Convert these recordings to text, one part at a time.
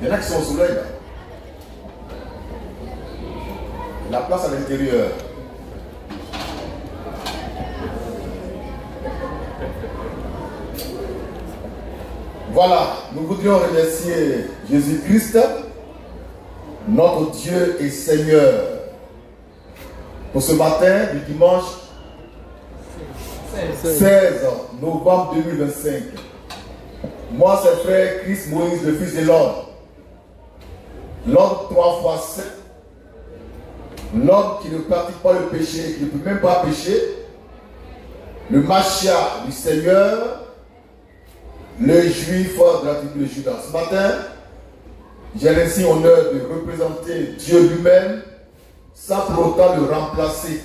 Il y en a qui sont au soleil là. La place à l'intérieur. Voilà, nous voudrions remercier Jésus-Christ, notre Dieu et Seigneur, pour ce matin du dimanche 16 novembre 2025. Moi, c'est frère Christ Moïse, le fils de l'homme. L'homme 3 fois 7. L'homme qui ne pratique pas le péché, qui ne peut même pas pécher. Le Machia du Seigneur. Le juif de la tribu de Juda. Ce matin, j'ai ainsi l'honneur de représenter Dieu lui-même sans pour autant le remplacer.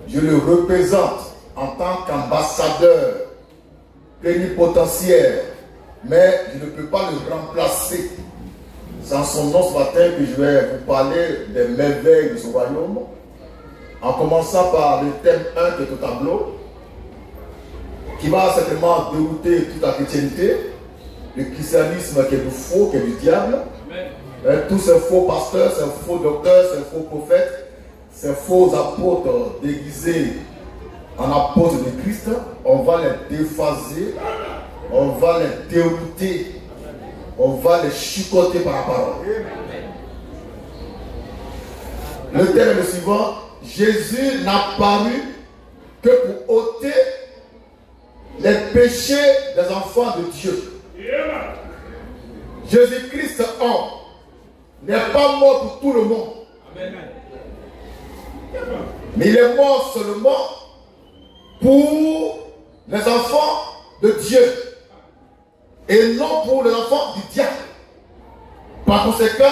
Je le représente en tant qu'ambassadeur plénipotentiaire, mais je ne peux pas le remplacer. C'est en son nom ce matin que je vais vous parler des merveilles de ce royaume, en commençant par le thème 1 qui est au tableau, qui va certainement dérouter toute la chrétienté, le christianisme qui est du faux, qui est du diable. Tous ces faux pasteurs, ces faux docteurs, ces faux prophètes, ces faux apôtres déguisés en apôtres de Christ, on va les déphaser, on va les dérouter, on va les chicoter par la parole. Le thème est le suivant: Jésus n'a paru que pour ôter les péchés des enfants de Dieu. Jésus-Christ, homme, n'est pas mort pour tout le monde. Mais il est mort seulement pour les enfants de Dieu et non pour les enfants du diable. Par conséquent,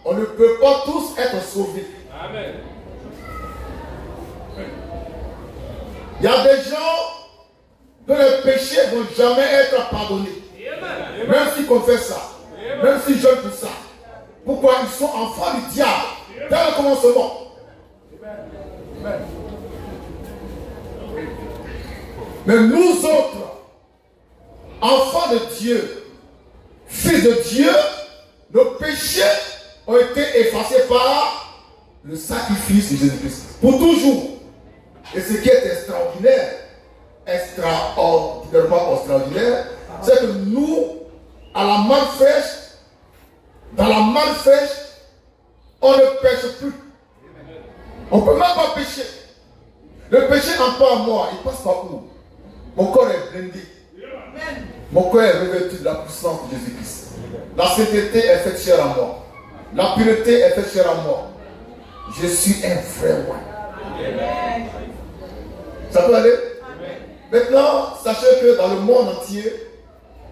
on ne peut pas tous être sauvés. Amen. Il y a des gens dont les péchés ne vont jamais être pardonnés. Même s'ils confessent ça, même s'ils jeûnent pour ça. Pourquoi? Ils sont enfants du diable dès le commencement. Mais nous autres, enfants de Dieu, fils de Dieu, nos péchés ont été effacés par le sacrifice de Jésus-Christ. Pour toujours. Et ce qui est extraordinaire, extraordinairement extraordinaire, c'est que nous, à la main fraîche, dans la main fraîche, on ne pêche plus. On ne peut même pas pécher. Le péché n'a pas à moi, il passe par où? Mon corps est blindé. Mon corps est revêtu de la puissance de Jésus-Christ. La sainteté est faite chère à moi. La pureté est faite chère à moi. Je suis un vrai roi. Ça peut aller? Maintenant, sachez que dans le monde entier,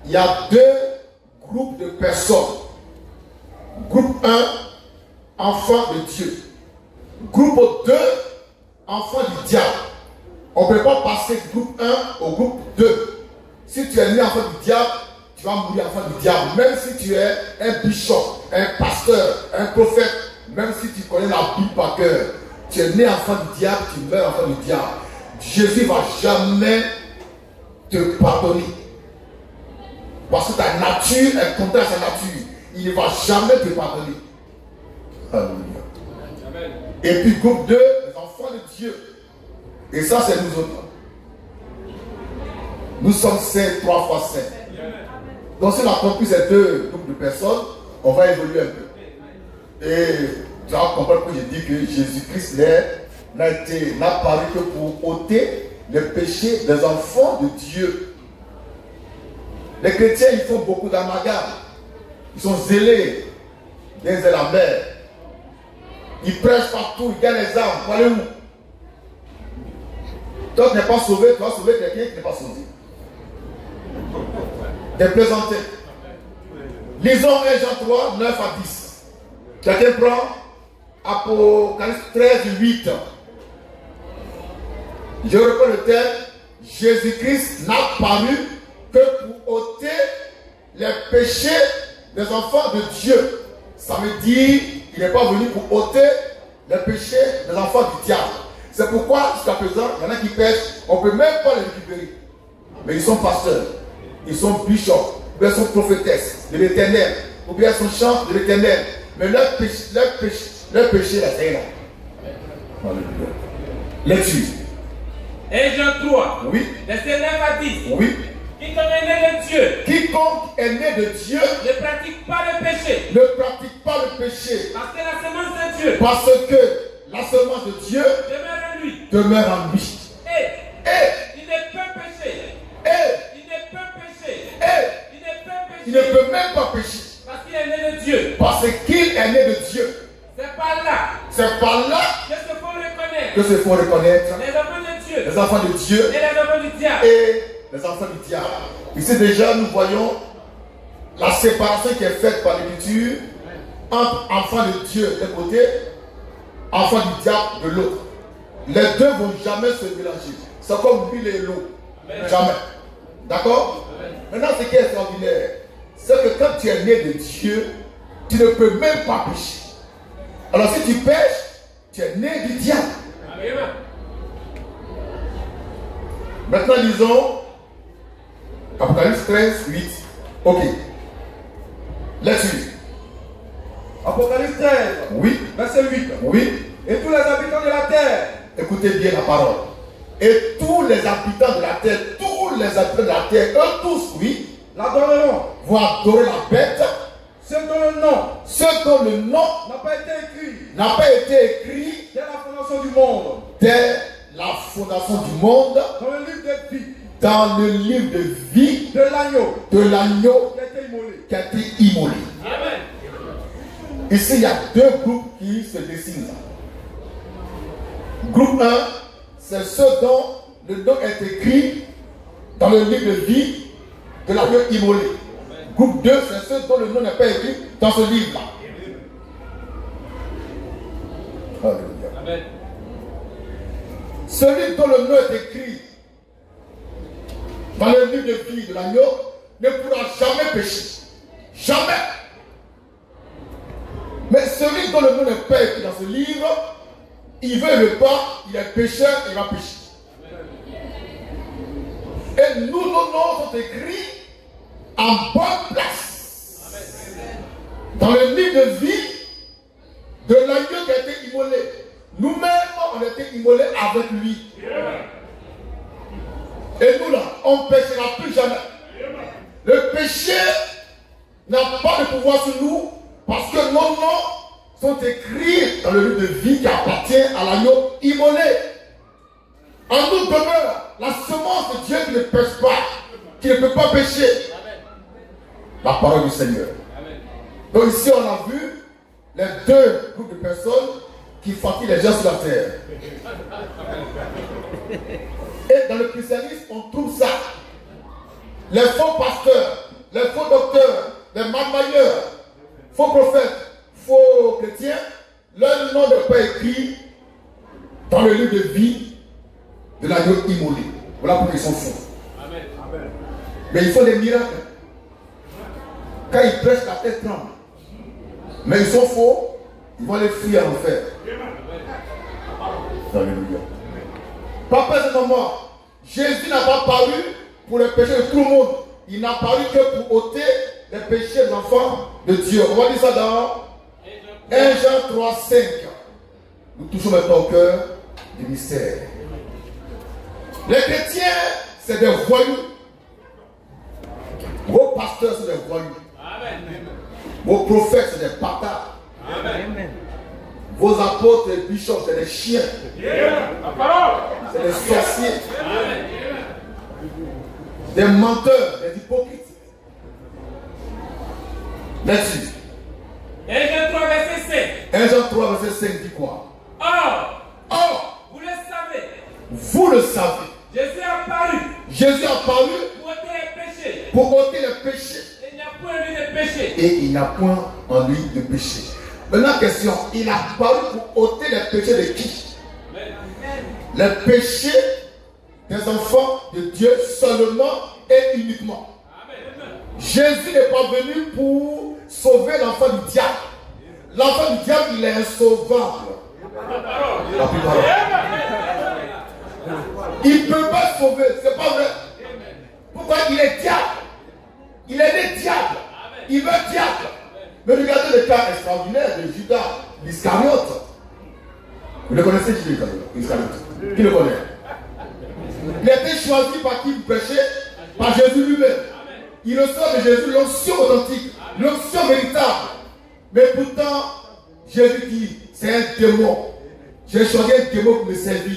il y a deux groupes de personnes. Groupe 1, enfants de Dieu. Groupe 2, enfants du diable. On ne peut pas passer du groupe 1 au groupe 2. Si tu es né enfant du diable, tu vas mourir enfant du diable. Même si tu es un bishop, un pasteur, un prophète, même si tu connais la Bible par cœur, tu es né enfant du diable, tu meurs enfant du diable. Jésus ne va jamais te pardonner. Parce que ta nature est contraire à sa nature. Il ne va jamais te pardonner. Alléluia. Et puis groupe 2, les enfants de Dieu. Et ça, c'est nous autres. Nous sommes 5, 3 fois 5. Donc si on a compris ces deux groupes de personnes, on va évoluer un peu. Et tu vas comprendre que j'ai dit que Jésus-Christ n'a paru que pour ôter les péchés des enfants de Dieu. Les chrétiens, ils font beaucoup d'amalgame. Ils sont zélés des ailes à la mer. Ils prêchent partout, ils gagnent les âmes. Pour aller où? Toi qui n'es pas sauvé, tu vas sauver quelqu'un qui n'est pas sauvé. Des plaisantés. Lisons 1 Jean 3, 9 à 10. Quelqu'un prend Apocalypse 13, 8. Je reprends le thème. Jésus-Christ n'a paru que pour ôter les péchés des enfants de Dieu. Ça veut dire qu'il n'est pas venu pour ôter les péchés des enfants du diable. C'est pourquoi jusqu'à présent, il y en a qui pêchent, on ne peut même pas les récupérer. Mais ils sont pasteurs, ils sont bishops, ils sont prophétesses de l'Éternel. ou bien son chant de l'Éternel. Mais leur péché là, c'est là. Lecture. Et Jean 3, Oui. verset 9 à 10. Oui. Quiconque est né de Dieu Quiconque est né de Dieu ne pratique pas le péché. ne pratique pas le péché. Parce que la semence de Dieu Parce que la semence de Dieu demeure en lui. demeure en lui. Et il ne peut pécher. Et Il ne peut pécher. Et Il ne peut il ne pécher. peut même pas pécher. Parce qu'il est né de Dieu. Parce qu'il est né de Dieu. C'est par là C'est par là que se faut reconnaître que se faut reconnaître les enfants de Dieu les enfants de Dieu et les enfants du diable. et les enfants du diable. Ici déjà nous voyons la séparation qui est faite par l'Écriture entre enfants de Dieu d'un côté, enfants du diable de l'autre. Les deux ne vont jamais se mélanger. C'est comme l'huile et l'eau. Jamais. D'accord? Maintenant, ce qui est extraordinaire, c'est que quand tu es né de Dieu, tu ne peux même pas pécher. Alors si tu pêches, tu es né du diable. Amen. Maintenant lisons Apocalypse 13, 8. Ok. Lecture. Apocalypse 13, Oui. verset 8. Oui. Et tous les habitants de la terre Écoutez bien la parole. Et tous les habitants de la terre, eux tous, oui, l'adoreront. vont adorer la bête, Ceux dont le nom ceux dont le nom n'a pas été écrit n'a pas été écrit dès la fondation du monde dès la fondation du monde dans le livre de vie dans le livre de vie de l'agneau de l'agneau qui a été immolé. qui a été immolé. Amen. Ici, il y a deux groupes qui se dessinent. Groupe 1, c'est ceux dont le nom est écrit dans le livre de vie de l'agneau immolé. Groupe 2, c'est ceux dont le nom n'est pas écrit dans ce livre-là. Alléluia. Amen. Celui dont le nom est écrit dans le livre de vie de l'agneau ne pourra jamais pécher. Jamais. Mais celui dont le nom n'est pas écrit dans ce livre, il veut le pas, il est pécheur, il va pécher. Et nous, nos noms sont écrits en bonne place. Dans le livre de vie de l'agneau qui a été immolé. Nous-mêmes, on a été immolés avec lui. Et nous là, on ne péchera plus jamais. Le péché n'a pas de pouvoir sur nous parce que nos noms sont écrits dans le livre de vie qui appartient à l'agneau immolé. En nous demeure la semence de Dieu qui ne pêche pas, qui ne peut pas pécher. La parole du Seigneur. Donc ici on a vu les deux groupes de personnes qui fatiguent les gens sur la terre. Et dans le christianisme, on trouve ça. Les faux pasteurs, les faux docteurs, les malmailleurs, faux prophètes, faux chrétiens, leur nom n'est pas écrit dans le livre de vie de l'agneau immolé. Voilà pourquoi ils sont faux. Amen. Mais ils font des miracles. Quand ils prêchent, la tête tremble. Mais ils sont faux, ils vont les fuir à l'enfer. Alléluia. Papa, c'est moment. Jésus n'a pas paru pour les péchés de tout le monde. Il n'a paru que pour ôter les péchés des enfants de Dieu. On va dire ça dans 1 Jean 3, 5. Nous touchons maintenant au cœur du mystère. Les chrétiens, c'est des voyous. Vos pasteurs, c'est des voyous. Amen. Vos prophètes, c'est des bâtards. Amen. Vos apôtres et bishops, c'est des chiens. La parole. C'est des sorciers. Amen. Des menteurs, des hypocrites. Merci. 1 Jean 3, verset 5. 1 Jean 3, verset 5 dit quoi? Or, vous le savez, Vous le savez. Jésus a apparu Jésus a apparu pour ôter les péchés. pour ôter les péchés. Il n'y a point lui de péché. Et il n'y a point en lui de péché. Maintenant, question. Il a apparu pour ôter les péchés de qui? Les péchés des enfants de Dieu seulement et uniquement. Jésus n'est pas venu pour sauver l'enfant du diable. L'enfant du diable, il est insauvable. La plus parole. Il ne peut pas sauver, c'est pas vrai. Pourquoi? Il est diable. Il est né diable. Il veut diable. le cas extraordinaire de Judas l'Iscariote. Vous le connaissez, Judas l'Iscariote? Qui le connaît? Il a été choisi par qui pour prêcher? Par Jésus lui-même. Il reçoit de Jésus l'onction authentique, l'onction véritable. Mais pourtant, Jésus dit, c'est un démon. J'ai choisi un démon pour me servir.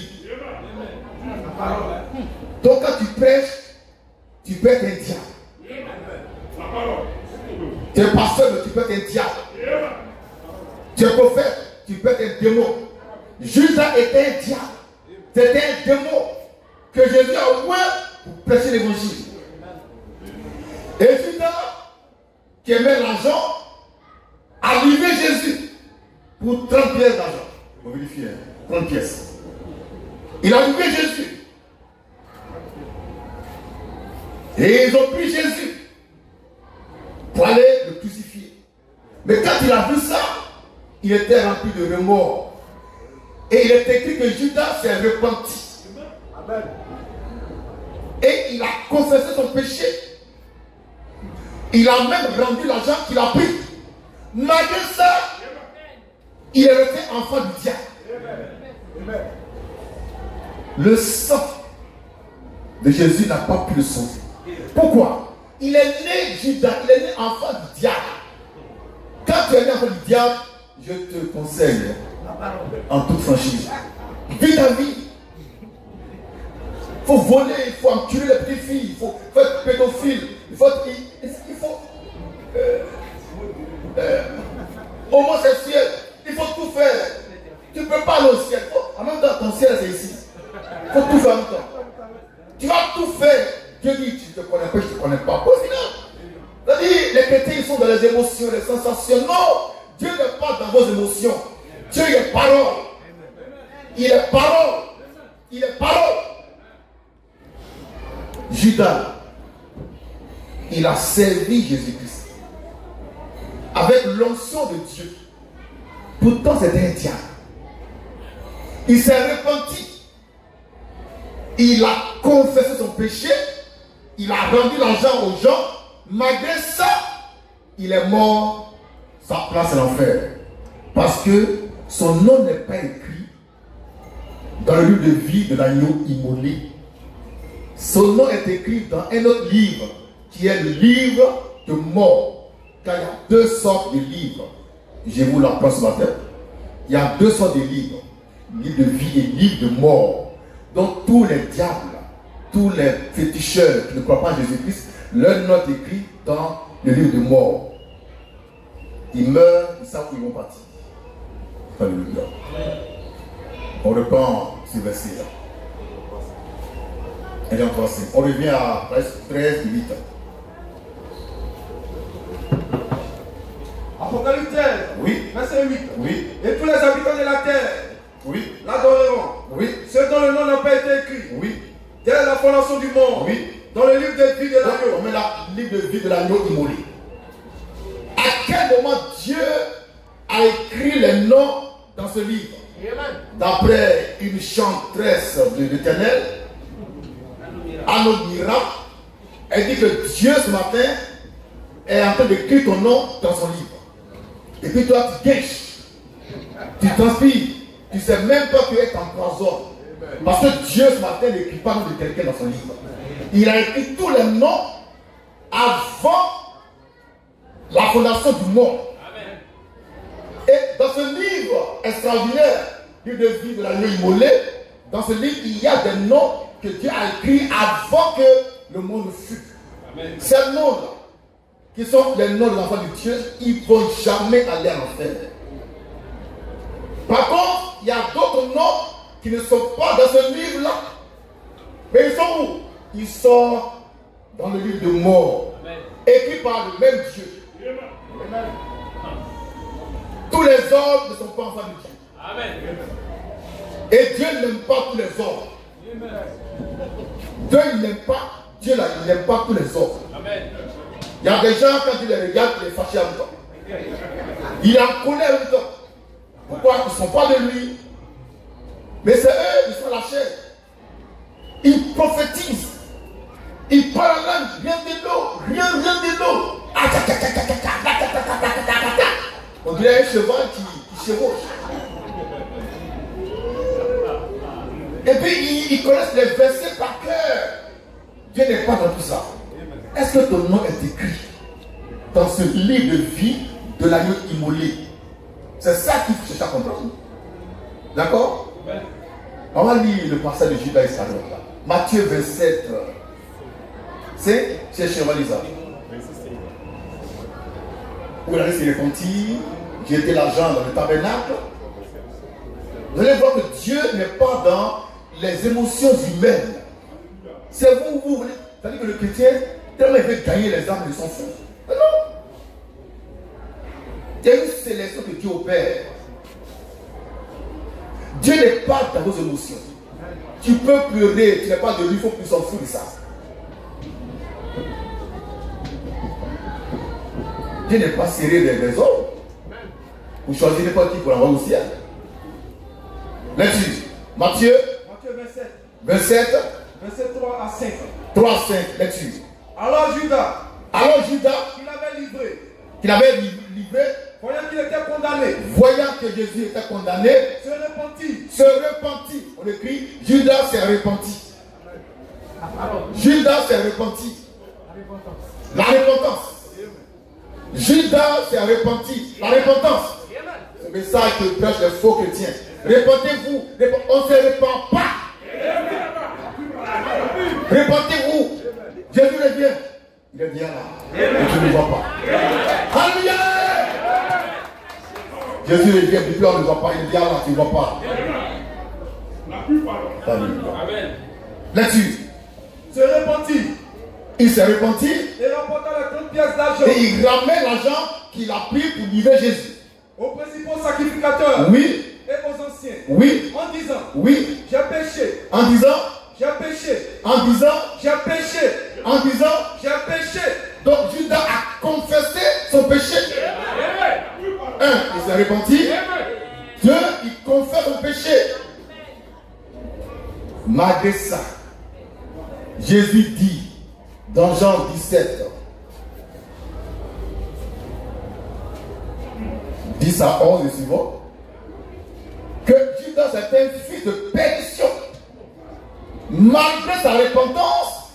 Donc quand tu prêches, tu peux être un diable. Tu es pasteur, mais tu peux être un diable. Tu es prophète, tu peux être un démon. Judas était un diable. C'était un démon que Jésus a ouvert pour prêcher l'évangile. Et Judas, qui aimait l'argent, a livré Jésus pour 30 pièces d'argent. On vérifie, 30 pièces. Il a livré Jésus. Et ils ont pris Jésus pour aller le crucifier. Mais quand il a vu ça, il était rempli de remords. Et il est écrit que Judas s'est repenti. Amen. Et il a confessé son péché. Il a même rendu l'argent qu'il a pris. Malgré ça, il est resté enfant du diable. Amen. Le sang de Jésus n'a pas pu le sauver. Pourquoi? Il est né Judas, il est né enfant du diable. Quand tu es né enfant du diable, je te conseille, en toute franchise, vis ta vie. Il faut voler, il faut enculer les petites filles, il faut être pédophile, il faut homosexuel, il faut tout faire. Tu ne peux pas aller au ciel. En même temps, ton ciel c'est ici. Il faut tout faire en même temps. Tu vas tout faire. Dieu dit, tu ne te connais pas, je ne te connais pas. Au final, c'est-à-dire, les chrétiens ils sont dans les émotions, les sensations. Non, Dieu n'est pas dans vos émotions. Dieu est parole. Il est parole. Il est parole. Judas, il a servi Jésus-Christ avec l'onction de Dieu. Pourtant, c'était un diable. Il s'est repenti. Il a confessé son péché. Il a rendu l'argent aux gens. Malgré ça, il est mort. Sa place est l'enfer. Parce que son nom n'est pas écrit dans le livre de vie de l'agneau immolé. Son nom est écrit dans un autre livre, qui est le livre de mort. Car il y a deux sortes de livres. Je vous l'apprends ce matin. Il y a deux sortes de livres. Livre de vie et livre de mort. Donc tous les diables, tous les féticheurs qui ne croient pas en Jésus-Christ, leur nom est écrit dans le livre de mort. Ils meurent, ils savent où ils vont partir. Alléluia. On reprend ce verset-là. On revient à 13, 8. Apocalypse 13, oui. Verset 8. Oui. Et tous les habitants de la terre, oui, l'adoreront. Oui. Ceux dont le nom n'a pas été écrit. Oui. Dès la fondation du monde. Oui. Dans le livre de vie de l'agneau. On met le livre de vie de l'agneau immolé. À quel moment Dieu a écrit les noms dans ce livre? D'après une chanteresse de l'Éternel, Anodira, elle dit que Dieu ce matin est en train d'écrire ton nom dans son livre. Et puis toi tu gâches, tu transpires, tu ne sais même pas que tu es en prison. Parce que Dieu ce matin n'écrit pas le nom de quelqu'un dans son livre. Il a écrit tous les noms avant la fondation du monde. Et dans ce livre extraordinaire, livre de vie de l'agneau immolé, dans ce livre, il y a des noms que Dieu a écrits avant que le monde fût. Ces noms-là, qui sont les noms des enfants de Dieu, ils ne vont jamais aller en enfer. Par contre, il y a d'autres noms qui ne sont pas dans ce livre-là. Mais ils sont où? Ils sont dans le livre de mort, écrit par le même Dieu. Amen. Tous les hommes ne sont pas enfants de Dieu. Amen. Et Dieu n'aime pas tous les hommes. Dieu n'aime pas, Dieu là, il n'aime pas tous les hommes. Amen. Il y a des gens, quand il les regarde, il est fâché en même temps. Il est en colère en même temps. Pourquoi? Ils ne sont pas de lui. Mais c'est eux, ils sont la chair. Ils prophétisent. Ils parlent en langue, rien de l'eau, rien de l'eau. Il a un cheval qui chevauche. Et puis ils connaissent les versets par cœur. Dieu n'est pas dans tout ça. Est-ce que ton nom est écrit dans ce livre de vie de l'agneau immolé? C'est ça qu'il faut chercher à comprendre. D'accord? On va lire le passage de Judas Iscariote. Matthieu 27. C'est chez Lisa. Où il allait se repentir, jeter l'argent dans le tabernacle. Vous allez voir que Dieu n'est pas dans les émotions humaines. C'est vous. C'est-à-dire que le chrétien, tellement il veut gagner les âmes, il s'en fout. Mais non. Il y a une sélection que Dieu opère. Dieu n'est pas dans vos émotions. Tu peux pleurer, tu n'es pas de lui, il faut que tu s'en fous de ça. Dieu n'est pas serré des hommes. Vous choisissez pas qui pour l'envoyer au ciel. Lecture. Matthieu 27. Verset 3 à 5. 3 à 5. Lecture. Alors Judas, qu'il avait livré, voyant qu'il était condamné, voyant que Jésus était condamné, se repentit. On écrit Judas s'est repenti. Judas s'est repenti. La repentance. Judas s'est repenti. La repentance. C'est le message que prêchent les faux chrétiens. Repentez-vous. On ne se repent pas. Repentez-vous. Jésus revient. Il est bien là. Et tu ne le vois pas. Alléluia. Jésus revient. Depuis on ne le voit pas. Il est bien là. Tu ne le vois pas. Amen. Là-dessus. Se repentit. Il s'est repenti. Et rapporta les 30 pièces d'argent. Et il ramène l'argent qu'il a pris pour livrer Jésus. Aux principaux sacrificateurs. Oui. Et aux anciens. Oui. En disant. Oui. J'ai péché. En disant. J'ai péché. En disant. J'ai péché. En disant. J'ai péché. Donc Judas a confessé son péché. Un, il s'est repenti. Deux, il confesse son péché. Malgré ça, Jésus dit dans Jean 17, 10 à 11 et suivant, que Judas était un fils de perdition. Malgré sa repentance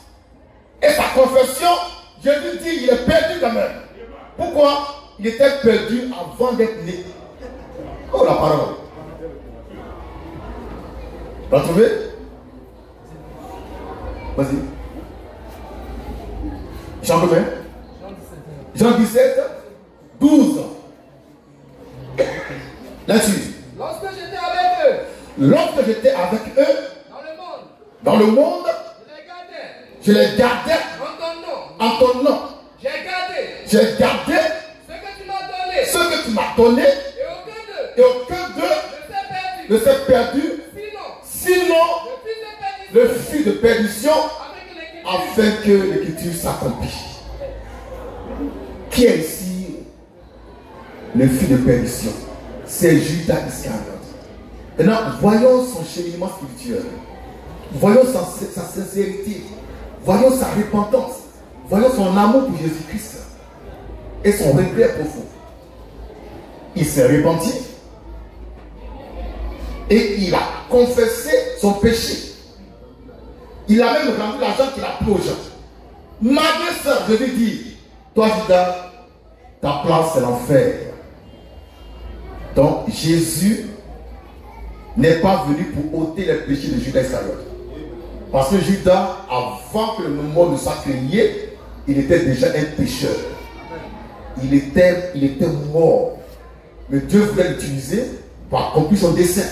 et sa confession, Jésus dit qu'il est perdu quand même. Pourquoi? Il était perdu avant d'être né. Oh la parole. Vous la trouvez? Vas-y. Jean combien? Jean 17, 12. Là-dessus. Lorsque j'étais avec eux. Lorsque j'étais avec eux. Dans le monde. Je les gardais. En ton nom. J'ai gardé. Ce que tu m'as donné. Et aucun d'eux ne s'est perdu. Sinon, le fils de perdition, afin que l'écriture s'accomplisse. Qui est ici le fils de perdition? C'est Judas Iscariote. Maintenant, voyons son cheminement spirituel. Voyons sa sincérité. Voyons sa repentance. Voyons son amour pour Jésus-Christ. Et son regret profond. Il s'est repenti. Et il a confessé son péché. Il a même rendu l'argent qu'il a pris aux gens. Malgré ça, je lui dis, toi Judas, ta place c'est l'enfer. Donc Jésus n'est pas venu pour ôter les péchés de Judas Iscariote. Parce que Judas, avant que le mot ne soit créé, il était déjà un pécheur. Il était mort. Mais Dieu voulait l'utiliser pour accomplir son dessein.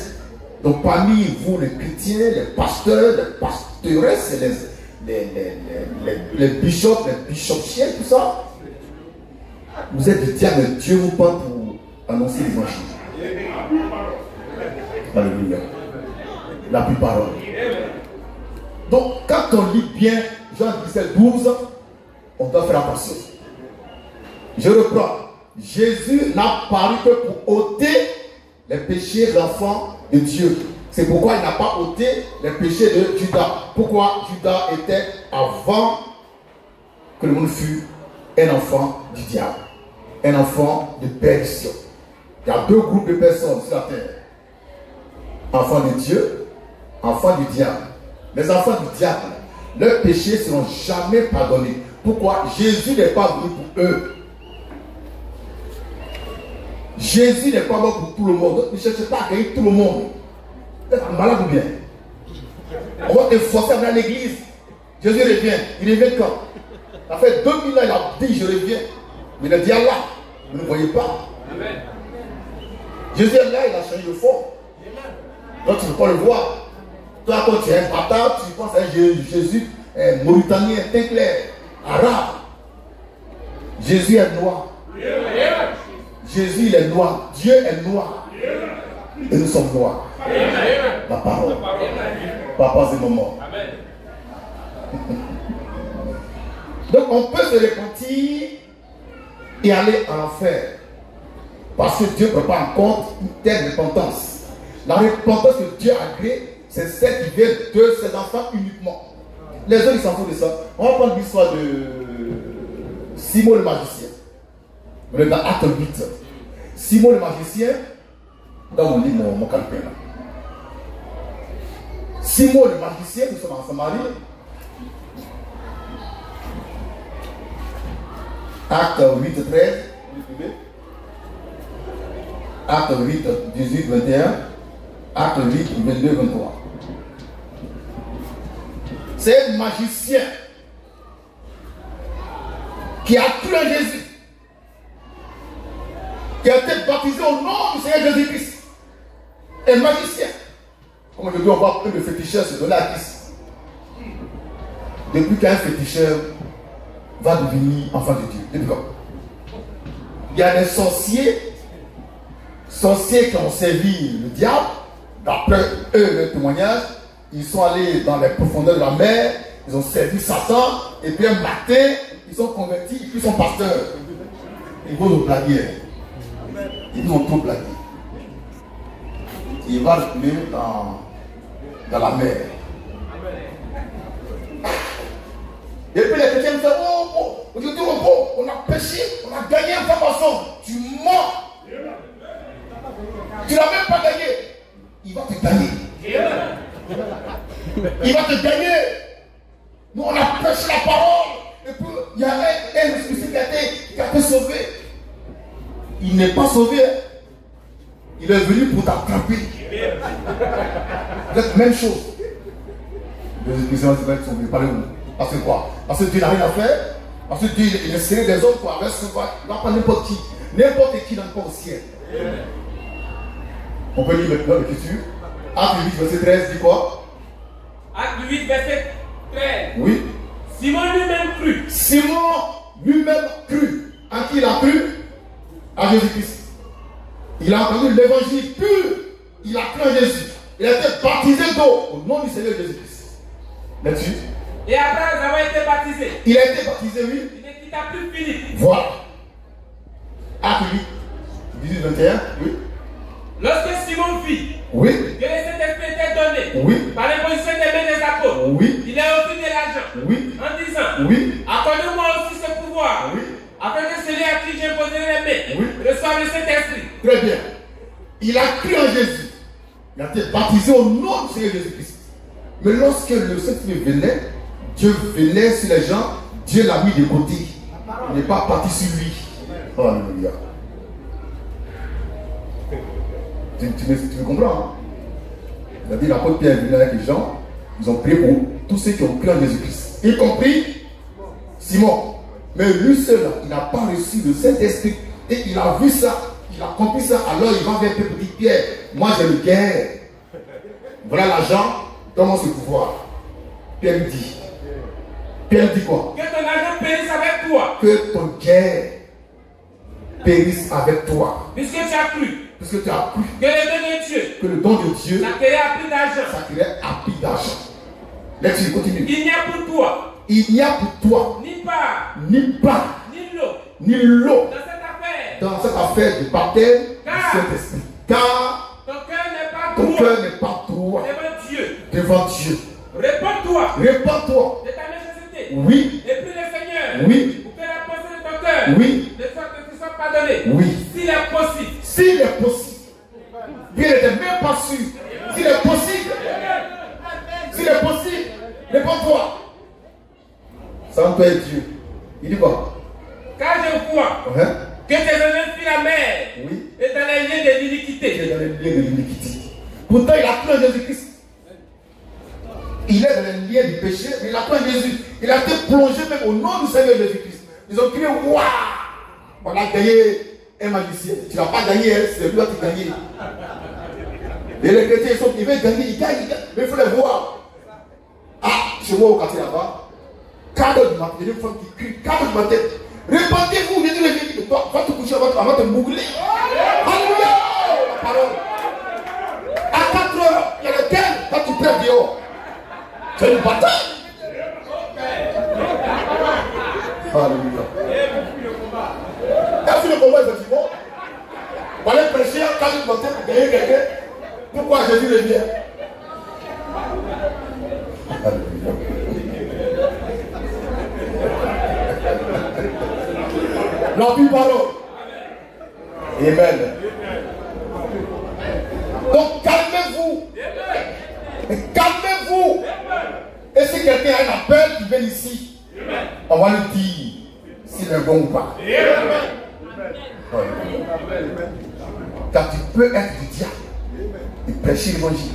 Donc parmi vous, les chrétiens, les pasteurs, les pasteuresses, les bishops, les bishopchiens, tout ça, vous êtes du diable, Dieu vous parle pour annoncer l'évangile. Alléluia. La plus parole. Donc quand on lit bien Jean 17, 12, on doit faire attention. Je reprends. Jésus n'a paru que pour ôter les péchés de l'enfant de Dieu. C'est pourquoi il n'a pas ôté les péchés de Judas. Pourquoi Judas était avant que le monde fût un enfant du diable, un enfant de perdition. Il y a deux groupes de personnes sur la terre. Enfants de Dieu, enfants du diable. Les enfants du diable, leurs péchés ne seront jamais pardonnés. Pourquoi? Jésus n'est pas venu pour eux. Jésus n'est pas mort pour tout le monde. Ne cherchez pas à gagner tout le monde. Vous êtes malade ou bien? On va te forcer à venir à l'église. Jésus revient. Il revient quand? Ça fait 2000 ans, il a dit je reviens. Mais il a dit Allah. Vous ne voyez pas. Amen. Jésus est là, il a changé de forme. Donc tu ne peux pas le voir. Toi, quand tu es un bâtard, tu penses à Jésus mauritanien, teint clair, arabe. Jésus est noir. Jésus il est noir. Dieu est noir. Et nous sommes noirs. La parole. Papa, c'est moment. Donc on peut se repentir et aller en enfer. Parce que Dieu ne prend pas en compte une telle repentance. La repentance que Dieu a créée, c'est celle qui vient de ses enfants uniquement. Les autres, ils s'en foutent de ça. On va prendre l'histoire de Simon le magicien. Vous êtes dans Acte 8. Simon le magicien, dans mon livre, mon calepin là. Simon le magicien, nous sommes en Samarie. Acte 8, 13. Acte 8, 18, 21. Acte 8, 22, 23. C'est un magicien qui a cru en Jésus, qui a été baptisé au nom du Seigneur Jésus-Christ. Un magicien. Comme aujourd'hui, on voit plus de féticheurs se donner à Christ. Depuis qu'un féticheur va devenir enfant de Dieu. Depuis quand? Il y a des sorciers qui ont servi le diable. D'après eux, le témoignage, ils sont allés dans les profondeurs de la mer, ils ont servi Satan, et puis un matin, ils sont convertis, et puis ils sont pasteurs. Ils vont nous blaguer. Ils nous ont trop blagué. Il va retourner dans la mer. Et puis les chrétiens me disent, oh, aujourd'hui on a péché, on a gagné un poisson. Tu mens. Tu n'as même pas gagné. Il va te gagner. Il va te gagner. Nous, on a prêché la parole. Et puis, il y a un esprit qui a été sauvé. Il n'est pas sauvé. Il est venu pour t'attraper. C'est la même chose. Les esprits sont venus parler où? Parce que quoi? Parce que Dieu n'a rien à faire. Parce que Dieu, il est serré des hommes pour recevoir. Il ne va pas n'importe qui. N'importe qui dans le corps au ciel. On peut lire maintenant l'écriture. Acte 8, verset 13, dit quoi? Acte 8, verset 13. Oui. Simon lui-même crut. Simon lui-même crut. À qui il a cru? À Jésus-Christ. Il a entendu l'évangile pur. Il a cru en Jésus. Il a été baptisé d'eau au nom du Seigneur Jésus-Christ. Là-dessus. Et après avoir été baptisé, Il a été baptisé, oui. il ne quitta plus Philippe. Voilà. Acte 8, 18, 21, oui. Lorsque Simon vit Oui. que le Saint-Esprit était donné Oui. par l'imposition des mains des apôtres, Oui. il a offert de l'argent Oui. en disant, Oui. accordez-moi aussi ce pouvoir, Oui. afin que celui à qui j'ai posé les mains Oui. reçoive le Saint-Esprit. Très bien. Il a cru en Jésus. Il a été baptisé au nom du Seigneur Jésus-Christ. Mais lorsque le Saint-Esprit venait, Dieu venait sur les gens, Dieu l'a mis de côté. Il n'est pas parti sur lui. Alléluia. Tu me comprends, hein? Il a dit l'apôtre Pierre est venu avec les gens, ils ont prié pour tous ceux qui ont cru en Jésus-Christ, y compris Simon. Mais lui seul, il n'a pas reçu le Saint-Esprit. Et il a vu ça, il a compris ça. Alors il va vers Pierre pour dire, Pierre, moi j'ai le guerre. Voilà l'argent, donne-moi ce pouvoir. Pierre lui dit. Pierre dit quoi? Que ton argent périsse avec toi. Que ton guerre périsse avec toi. Puisque tu as cru. Puisque tu as cru Que le don de Dieu. que le don de Dieu S'acquérait à prix d'argent. s'acquérait à prix d'argent. Lecture, continue. Il n'y a pour toi. Il n'y a pour toi Ni part. ni part, Ni l'eau. ni l'eau Dans cette affaire. dans cette affaire de baptême du Saint-Esprit. Car Ton cœur n'est pas ton droit. cœur n'est pas droit Devant Dieu. devant Dieu. Réponds-toi. Répands-toi. De ta méchanceté. Oui, Et prie le Seigneur. oui, Pour que la pensée de ton cœur. oui, Ne soit pardonnée. oui. S'il est possible. S'il est foi. Sans toi et Dieu. Il dit quoi? Car je vois que tes ennemis fuient la mer Oui. et dans les liens de Il l'iniquité. est dans les liens de l'iniquité. Pourtant, il a cru en Jésus-Christ. Il est dans les liens du péché, mais il a cru en Jésus. Il a été plongé même au nom du Seigneur Jésus-Christ. Ils ont crié, waouh! On a gagné un magicien. Tu n'as pas gagné, c'est lui qui a gagné. Et les chrétiens, ils veulent gagner, ils gagnent. Mais il faut les voir. Ah, chez moi au quartier là-bas, 4 heures du matin, il y a une femme qui crie, 4 heures du matin. Répandez-vous, je dis, va te coucher avant de mougler. Alléluia! La parole. À 4 heures, il y a lequel quand tu prends dehors. C'est une bataille. Alléluia. Est-ce que le combat, effectivement, on va aller prêcher à 4 heures du matin pour gagner quelqu'un? Pourquoi Jésus revient? Alléluia. La plus parole. Amen. Donc calmez-vous. Calmez-vous. Et si quelqu'un a un appel qui vient ici, on va lui dire s'il est bon ou pas. Car tu peux être du diable et prêcher l'évangile.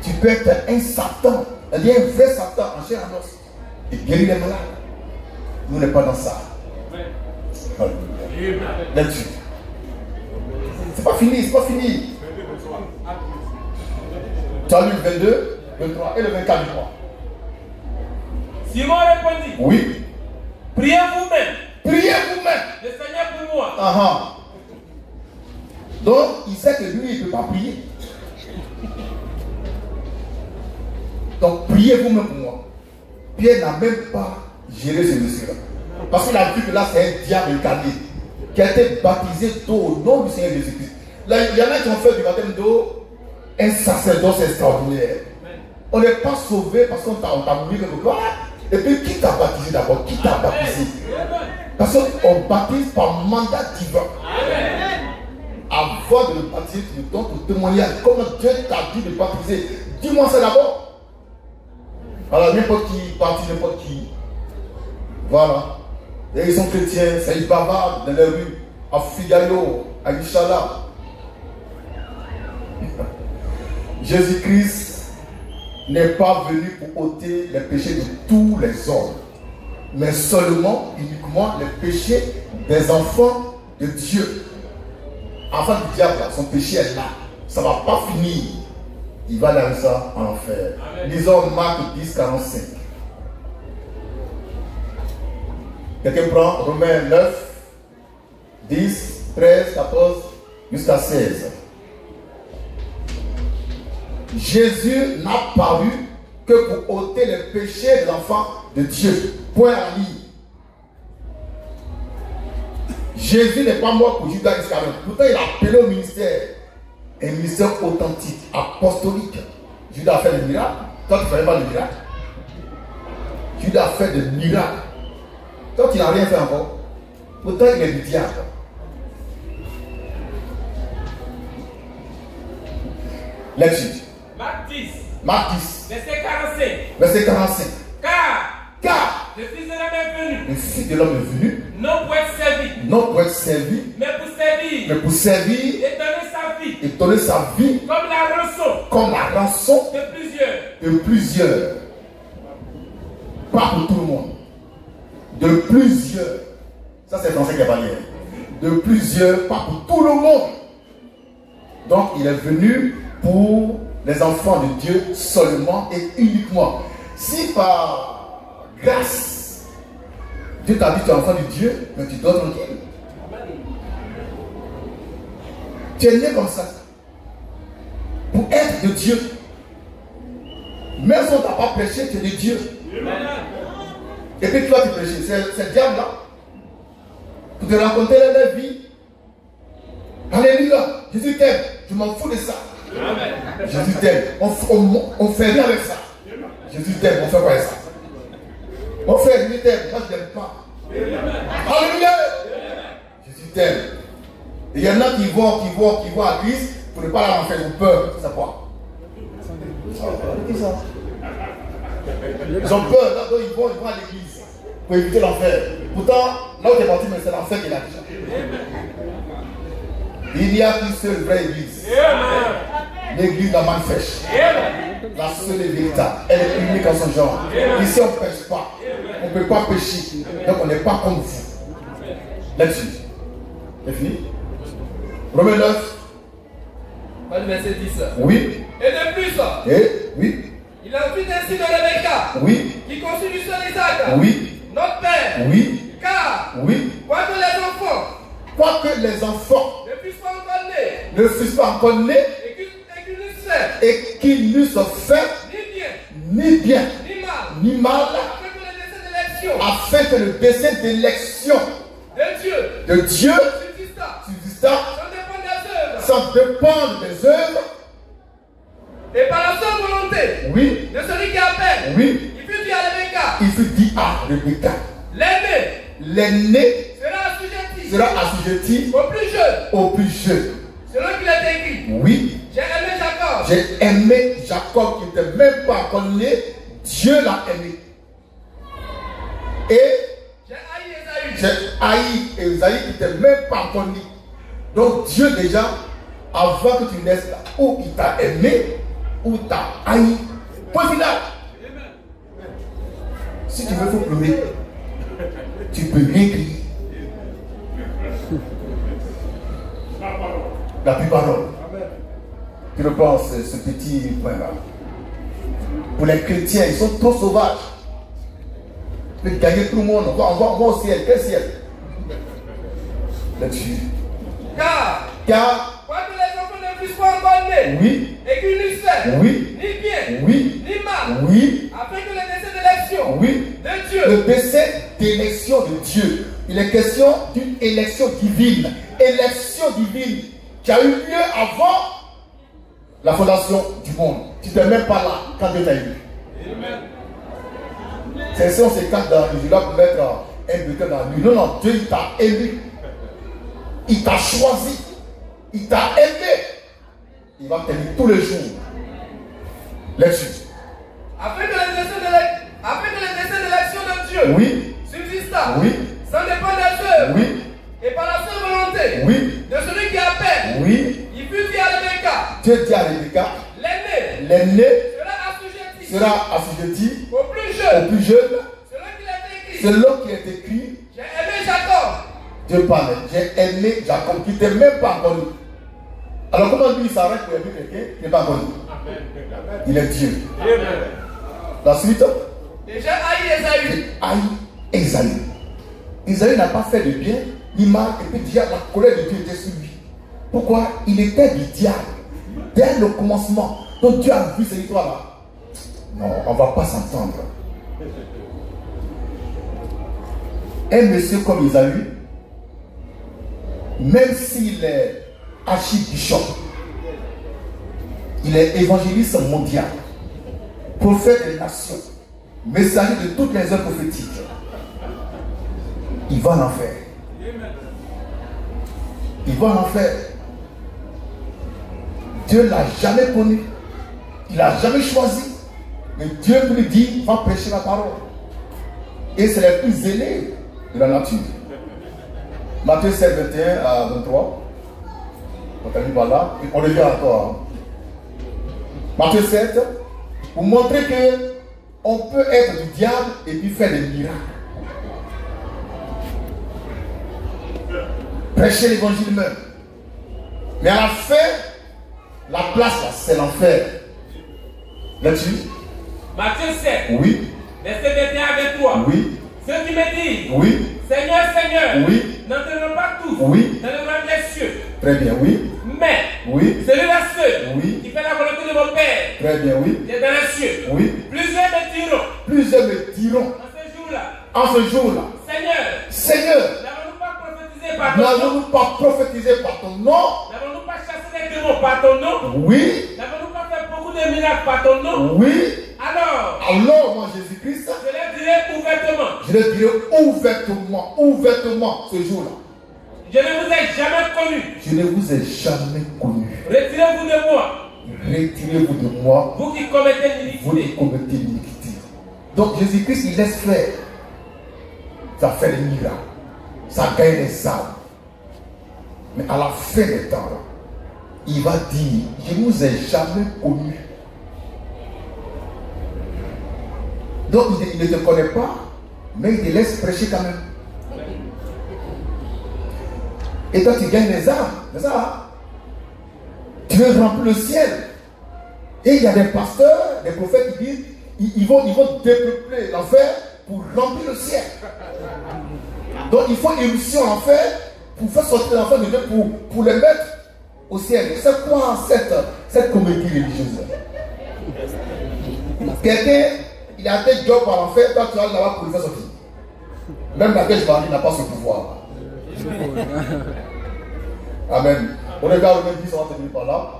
Tu peux être un Satan, un vrai Satan en chair et en os et guérir les malades. Nous n'sommes pas dans ça. Là-dessus. C'est pas fini, c'est pas fini. Tu as lu le 22, 23 et le 24 du mois. Simon répondit. Oui. Priez vous-même. Priez vous-même. Le Seigneur pour moi. Donc, il sait que lui, il ne peut pas prier. Donc, priez vous-même pour moi. Pierre n'a même pas géré ce monsieur-là. Parce qu'il a vu que là, c'est un diable incarné qui a été baptisé d'eau au nom du Seigneur Jésus-Christ. Là, il y en a qui ont fait du baptême d'eau un sacerdoce extraordinaire. On n'est pas sauvé parce qu'on t'a mis quelque part. Et puis, qui t'a baptisé d'abord? Qui t'a baptisé? Parce qu'on baptise par mandat divin. Avant de le baptiser, tu donnes ton témoignage. Comment Dieu t'a dit de baptiser? Dis-moi ça d'abord. Alors, n'importe qui baptise n'importe qui. Voilà. Et ils sont chrétiens, ça ils bavardent dans les rues, à Figaro, à Inch'Allah. Jésus-Christ n'est pas venu pour ôter les péchés de tous les hommes, mais seulement, uniquement, les péchés des enfants de Dieu. Enfant du diable, son péché est là. Ça ne va pas finir. Il va aller ça en enfer. Lisons Marc 10, 45. Quelqu'un prend Romains 9, 10, 13, 14, jusqu'à 16. Jésus n'a paru que pour ôter les péchés des enfants de Dieu. Point à lire. Jésus n'est pas mort pour Judas Iscariote. Pourtant, il a appelé au ministère. Un ministère authentique, apostolique. Judas a fait des miracles. Toi, tu ne fais pas de miracles. Judas a fait des miracles. Toi, tu n'as rien fait encore. Pourtant, il est du diable. L'étude. Marc 10. Marc 10. Verset 45. Verset 45. Car le Fils de l'homme est venu. Le Fils de l'homme est venu. Non pour être servi. Non pour être servi. Mais pour servir. Mais pour servir. Et donner sa vie. Et donner sa vie. Comme la rançon. Comme la rançon. De plusieurs. De plusieurs. Pas pour tout le monde. De plusieurs. Ça c'est français qui a parlé. De plusieurs, pas pour tout le monde. Donc il est venu pour les enfants de Dieu seulement et uniquement. Si par grâce, Dieu t'a dit tu es enfant de Dieu, mais tu dois tranquille. Tu es né comme ça. Pour être de Dieu. Même si on ne t'a pas prêché, tu es de Dieu. Et puis toi tu prêches. C'est le diable là. Pour te raconter la vie. Alléluia. Jésus t'aime. Je m'en fous de ça. Amen. Jésus t'aime. On fait rien avec ça. Jésus t'aime. On fait quoi avec ça? On fait Jésus t'aime. Moi je n'aime pas. Alléluia. Jésus t'aime. Et il y en a qui vont à l'église pour ne pas la faire peur. C'est quoi? Qui ça? Ils ont peur, là, donc ils vont à l'église pour éviter l'enfer. Pourtant, là où tu es parti, mais c'est l'enfer qui l'a déjà. Il n'y a qu'une seule vraie église. L'église d'Aman Fesh. La seule et véritable. Elle est unique en son genre. Ici, on ne pêche pas. On ne peut pas pécher. Donc, on n'est pas comme vous. Là-dessus. C'est fini? Romains 9. Verset 10. Oui. Et de plus, Et oui. il en fit ainsi de Rebecca, Oui. qui conçut du seul Isaac, Oui. notre père. Oui. Car, Oui. quoique les enfants Quoique les enfants ne puissent pas encore nés, ne fussent pas encore nés et qu'ils n'eussent fait et qu'ils n'eussent fait ni bien, ni bien ni mal, ni mal, afin que le dessein d'élection afin que le dessein d'élection de Dieu de Dieu subsista, subsista sans dépendre des œuvres, sans dépendre des œuvres. et par la seule volonté Oui. de celui qui appelle. Oui. Il fut dit à Rebecca, Il fut dit à Rebecca, l'aîné l'aîné sera sera assujetti au plus jeune, au plus jeune. selon qu'il est écrit. Oui. J'ai aimé Jacob, J'ai aimé Jacob qui n'était même pas encore né. Dieu l'a aimé. Et j'ai haï Esaü, j'ai haï Esaïe qui n'était même pas encore né. Donc Dieu déjà, avant que tu naisses là, ou il t'a aimé, ou t'a haï. Point final. Si tu veux, il faut pleurer. Tu peux rien crier. La plus parole. Je pense ce petit point-là. Pour les chrétiens, ils sont trop sauvages. Ils veulent gagner tout le monde. On va au ciel. Quel ciel? Là-dessus. car quoique les enfants ne puissent pas encore nés, Oui. et qu'ils n'eussent fait Oui. ni bien, Oui. ni mal, Oui. afin que le dessein d'élection Oui. de Dieu Le décès d'élection de Dieu. Il est question d'une élection divine. Élection divine qui a eu lieu avant la fondation du monde. Tu n'étais même pas là quand Dieu t'a élu. C'est si on s'écarte dans le là pour mettre un butin dans lui. Non, non, Dieu il t'a élu. Il t'a choisi. Il t'a aimé. Il va t'aimer tous les jours. Là-dessus. afin que le dessein d'élection de Dieu Oui. subsista, Oui. sans dépendre des œuvres, Oui. et par la seule volonté Oui. de celui qui appelle. Oui. Il fut dit à Rebecca, Dieu dit à Rebecca, l'aîné l'aîné sera assujetti sera assujetti au plus au jeune, plus jeune, selon qu'il est écrit. selon qui est écrit. J'ai aimé Jacob, Dieu parle, j'ai aimé Jacob qui n'était même pas encore né. Alors comment lui il s'arrête pour aimer quelqu'un qui n'est pas encore né? Il est Dieu. La suite, et j'ai haï Esaü, j'ai haï Esaïe. Esaïe n'a pas fait de bien, ni mal, et puis déjà la colère de Dieu était sur lui. Pourquoi? Il était du diable dès le commencement. Donc Dieu a vu cette histoire-là. Non, on ne va pas s'entendre. Un monsieur comme Esaü, même s'il est archibishop, il est évangéliste mondial, prophète des nations, messager de toutes les œuvres prophétiques, il va en enfer. Il va en enfer. Dieu ne l'a jamais connu. Il ne l'a jamais choisi. Mais Dieu lui dit, va prêcher la parole. Et c'est les plus zélés de la nature. Matthieu 7, 21 à 23. On termine par là. On revient encore. Matthieu 7, pour montrer que on peut être du diable et puis faire des miracles. Prêcher l'évangile même. Mais à la fin, la place là, c'est l'enfer. Là-dessus? Matthieu 7, Oui. verset 21 à 23. Oui. Ceux qui me disent, Oui. Seigneur, Seigneur, Oui. n'entreront pas tous Oui. dans le royaume des cieux, Très bien, oui. mais Oui. celui-là seul Oui. qui fait la volonté de mon Père Très bien, oui. qui est dans les cieux. Oui. Plusieurs me diront Plusieurs me diront en ce jour-là, en ce jour-là, Seigneur, Seigneur, n'avons-nous pas prophétisé par ton nom? n'avons-nous pas prophétisé par ton nom? N'avons-nous pas chassé les démons par ton nom? Oui. N'avons-nous pas fait beaucoup de miracles par ton nom? Oui. Alors, Moi, Jésus-Christ, je leur dirai ouvertement, je le dirai ouvertement ce jour-là. je ne vous ai jamais connu. Je ne vous ai jamais connu. Retirez-vous de moi, Retirez-vous de moi, vous qui commettez vous qui l'iniquité. commettez l'iniquité. Donc Jésus-Christ, il laisse faire. Ça fait des miracles. Ça gagne les âmes. Mais à la fin des temps, il va dire, je ne vous ai jamais connu. Donc il ne te connaît pas, mais il te laisse prêcher quand même. Et toi tu gagnes les âmes, c'est ça? Tu veux remplir le ciel. Et il y a des pasteurs, des prophètes qui disent, ils vont dépeupler l'enfer pour remplir le ciel. Donc il faut une mission en fait pour faire sortir l'enfer de Dieu pour les mettre au ciel. C'est quoi cette comédie religieuse? Quelqu'un, il a fait job par l'enfer, toi tu vas là-bas pour le faire sortir. Même la Vierge Marie n'a pas ce pouvoir. Amen. On regarde le même 10, on va terminer par là.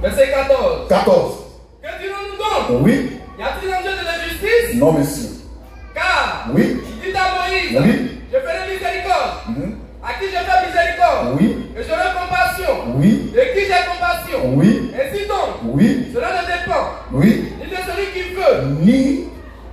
Verset 14. 14. Que dirons-nous donc? Oui. Y a-t-il un Dieu de l'injustice? Non, monsieur. Car, Oui. il dit à Moïse, Oui. je ferai miséricorde. À qui je fais miséricorde? Oui. Et j'aurai compassion. Oui. De qui j'ai compassion? Oui. Ainsi donc, Oui. cela ne dépend Oui. ni de celui qui veut, Ni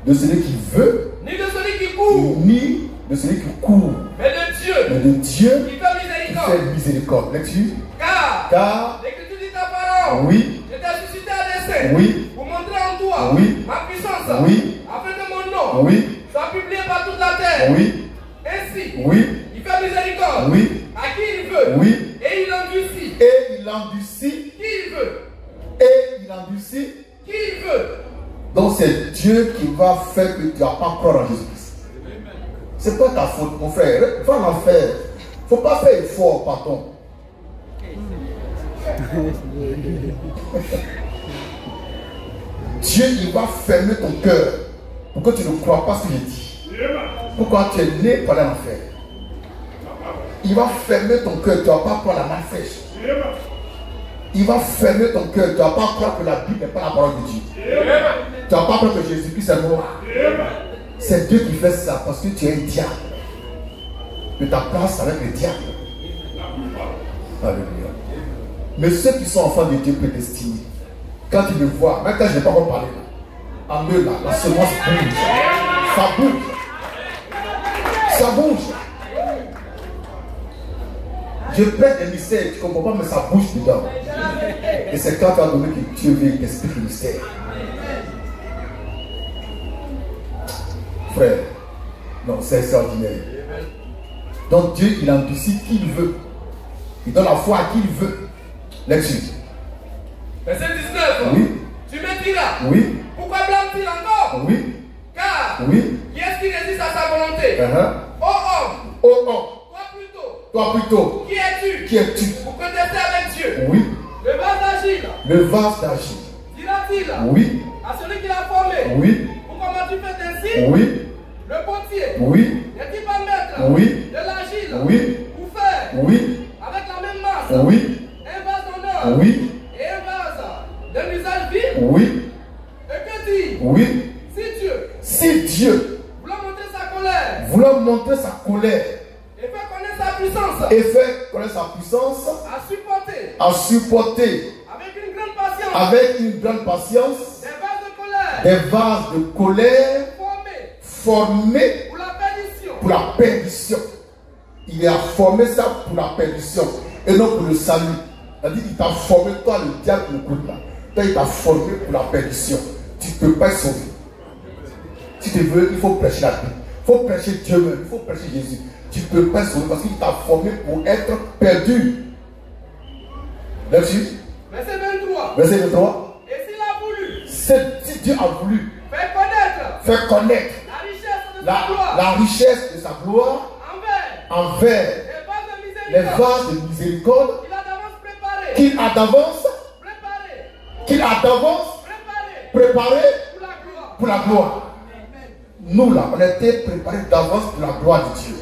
de celui qui veut, ni de celui qui court, ni de celui qui court, mais de Dieu mais de Dieu qui fait qui miséricorde. fait miséricorde. Lecture. Car l'Écriture dit à Pharaon, Oui. je t'ai suscité à dessein Oui. pour montrer en toi Oui. ma puissance, Oui. afin que mon nom Oui. soit publié par toute la terre. Oui. Ainsi, Oui. il fait miséricorde Oui. à qui il veut, Oui. et il endurcit Et il endurcit. qui il veut, Et il endurcit. qui il veut. Donc c'est Dieu qui va faire que tu vas pas croire en Jésus-Christ. C'est pas ta faute, mon frère. Va en enfer. Il ne faut pas faire effort, pardon. Dieu, il va fermer ton cœur pour que tu ne crois pas ce qu'il dit. Pourquoi tu es né par l'enfer? Il va fermer ton cœur, tu ne vas pas croire la main fraîche. Il va fermer ton cœur, tu ne vas pas croire que la Bible n'est pas la parole de Dieu. Tu ne vas pas croire que Jésus-Christ est mort. C'est Dieu qui fait ça parce que tu es un diable. De ta place avec le diable. Alléluia. Mais ceux qui sont enfants de Dieu prédestinés, quand ils me voient, même quand je n'ai pas encore parlé, en eux là, la semence bouge. Ça bouge. Ça bouge. Je prête des mystères, tu ne comprends pas, mais ça bouge dedans. Et c'est quand tu as donné que Dieu vient t'expliquer le mystère. Frère, non, c'est extraordinaire. Donc Dieu, il endurcit qui il veut. Il donne la foi à qui il veut. Lecture. Verset 19. Oui. Tu me diras, Oui. pourquoi blâme-t-il encore? Oui. Car, Oui. qui est-ce qui résiste à sa volonté? Ô homme, Oh non. Toi plutôt. qui es-tu? Qui es-tu? Pour contester avec Dieu. Oui. Le vase d'agir, Le vase d'agir. dira-t-il Oui. à celui qui l'a formé? Oui. Pourquoi m'as-tu fait ainsi? Oui. Le potier, Oui. n'est-il pas maître Oui. de l'agile? Oui. Pour faire Oui. avec la même masse Oui. un vase d'honneur Oui. et un vase d'un usage vif? Oui. Et que dit? Oui. Si Dieu voulant montrer sa colère voulant montrer sa colère et faire connaître sa puissance, et faire connaître sa puissance, à supporter à supporter avec une grande patience des vases de colère formés pour la perdition. pour la perdition. Il a formé ça pour la perdition et non pour le salut. C'est-à-dire qu'il t'a formé, toi le diable le coup là. Toi il t'a formé pour la perdition. Tu ne peux pas être sauvé. Si tu veux, il faut prêcher la Bible. Il faut prêcher Dieu même. Il faut prêcher Jésus. Tu ne peux pas être sauvé parce qu'il t'a formé pour être perdu. Verset 23. Verset 23. Et s'il a voulu Si Dieu a voulu faire connaître la richesse de sa gloire envers les vases de miséricorde qu'il a d'avance préparé pour la gloire. Nous là, on a été préparés d'avance pour la gloire de Dieu.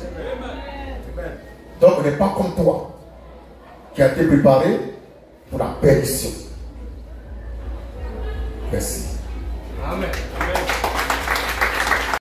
Donc on n'est pas comme toi qui a été préparé pour la perdition. Merci. Amen.